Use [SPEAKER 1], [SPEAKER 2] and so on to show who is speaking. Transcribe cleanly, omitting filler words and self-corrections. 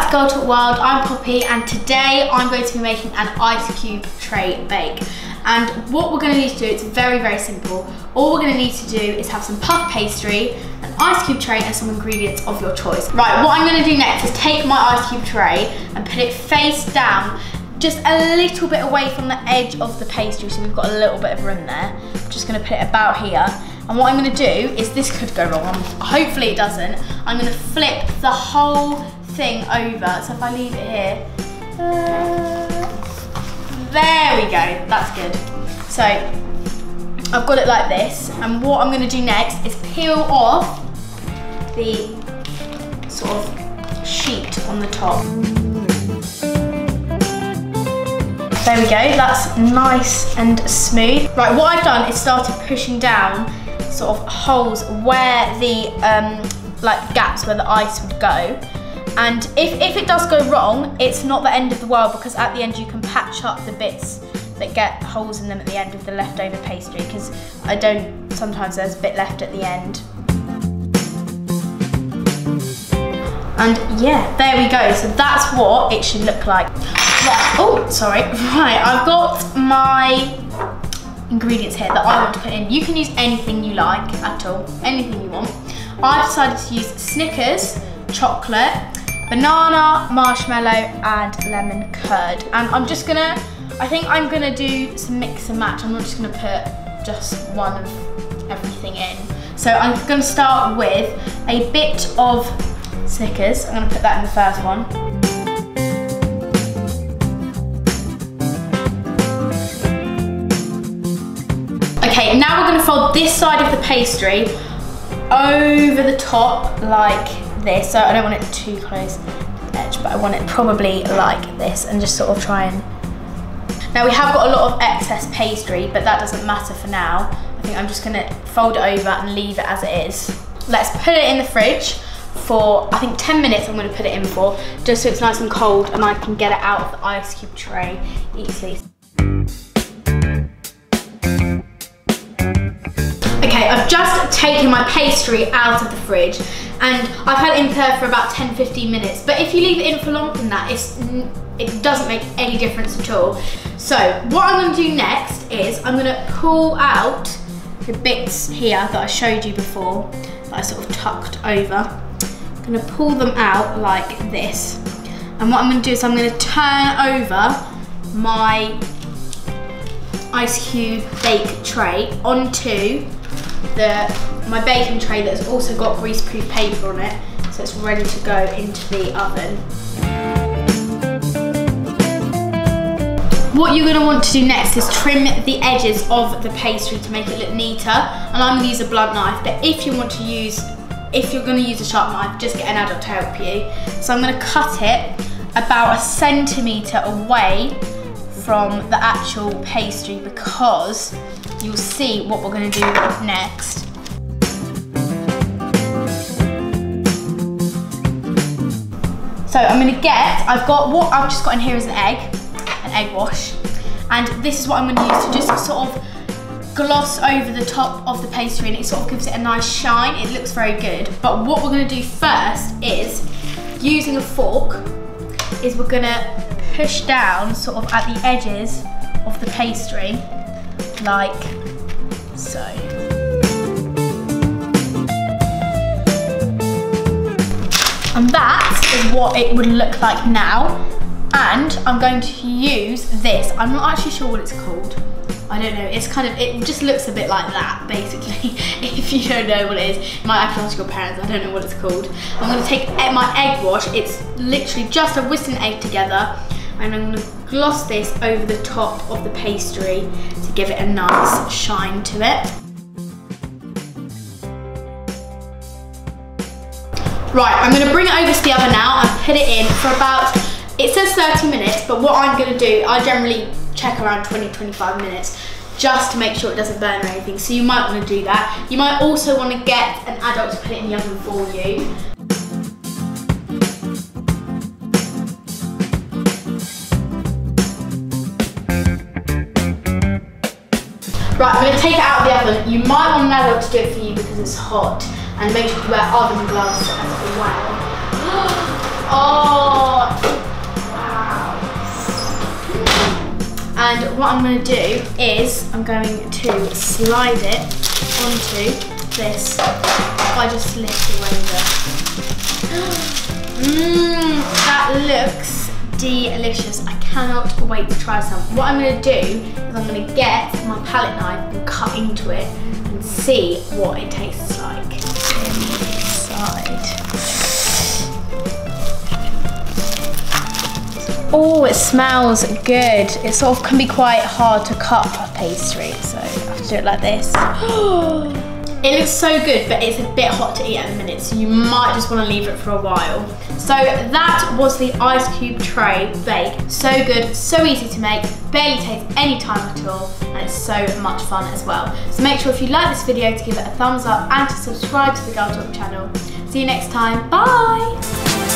[SPEAKER 1] back to Girl Talk World. I'm Poppy and today I'm going to be making an ice cube tray bake. And what we're going to need to do, it's very, very simple. All we're going to need to do is have some puff pastry, an ice cube tray and some ingredients of your choice. Right, what I'm going to do next is take my ice cube tray and put it face down, just a little bit away from the edge of the pastry, so we've got a little bit of room there. I'm just going to put it about here. And what I'm going to do is, this could go wrong, hopefully it doesn't. I'm going to flip the whole thing over. So if I leave it here, there we go, that's good. So I've got it like this, and what I'm going to do next is peel off the sort of sheet on the top. There we go, that's nice and smooth. Right, what I've done is started pushing down sort of holes where the like gaps where the ice would go. And if it does go wrong, it's not the end of the world, because at the end you can patch up the bits that get holes in them at the end with the leftover pastry, because sometimes there's a bit left at the end. And yeah, there we go. So that's what it should look like. Right, oh, sorry. Right, I've got my ingredients here that I want to put in. You can use anything you like at all, anything you want. I've decided to use Snickers, chocolate, banana, marshmallow and lemon curd. And I think I'm gonna do some mix and match. I'm not just gonna put just one of everything in. So I'm gonna start with a bit of Snickers. I'm gonna put that in the first one. Okay, now we're going to fold this side of the pastry over the top like this. So I don't want it too close to the edge, but I want it probably like this, and just sort of try and... Now we have got a lot of excess pastry, but that doesn't matter for now. I think I'm just going to fold it over and leave it as it is. Let's put it in the fridge for, I think 10 minutes I'm going to put it in for, just so it's nice and cold and I can get it out of the ice cube tray easily. Okay, I've just taken my pastry out of the fridge and I've had it in there for about 10-15 minutes. But if you leave it in for longer than that, it doesn't make any difference at all. So what I'm going to do next is I'm going to pull out the bits here that I showed you before, that I sort of tucked over. I'm going to pull them out like this. And what I'm going to do is I'm going to turn over my ice cube bake tray onto my baking tray that's also got greaseproof paper on it, so it's ready to go into the oven. What you're going to want to do next is trim the edges of the pastry to make it look neater, and I'm going to use a blunt knife, but if you're going to use a sharp knife, just get an adult to help you. So I'm going to cut it about 1 centimetre away from the actual pastry, because you'll see what we're going to do next. So what I've just got in here is an egg wash, and this is what I'm going to use to just sort of gloss over the top of the pastry, and it sort of gives it a nice shine. It looks very good. But what we're going to do first is, using a fork, is we're going to push down sort of at the edges of the pastry, like so. And that is what it would look like now. And I'm going to use this. I'm not actually sure what it's called. I don't know, it just looks a bit like that, basically. If you don't know what it is, you might have to ask your parents, I don't know what it's called. I'm going to take my egg wash, it's literally just a whisk an egg together, and I'm going to gloss this over the top of the pastry to give it a nice shine to it. Right, I'm going to bring it over to the oven now and put it in for about, it says 30 minutes, but what I'm going to do, I generally check around 20-25 minutes just to make sure it doesn't burn or anything, so you might want to do that. You might also want to get an adult to put it in the oven for you. Right, I'm going to take it out of the oven. You might want an adult to do it for you because it's hot, and make sure you wear oven gloves as well. Oh, wow. And what I'm going to do is I'm going to slide it onto this. I just lift it over. That looks delicious. I cannot wait to try some. What I'm going to do is I'm going to get my palette knife and cut into it and see what it tastes like. Inside. Oh, it smells good. It sort of can be quite hard to cut a pastry, so I have to do it like this. It looks so good, but it's a bit hot to eat at the minute, so you might just want to leave it for a while. So that was the ice cube tray bake. So good, so easy to make, barely takes any time at all, and it's so much fun as well. So make sure if you like this video to give it a thumbs up and to subscribe to the Girl Talk channel. See you next time, bye!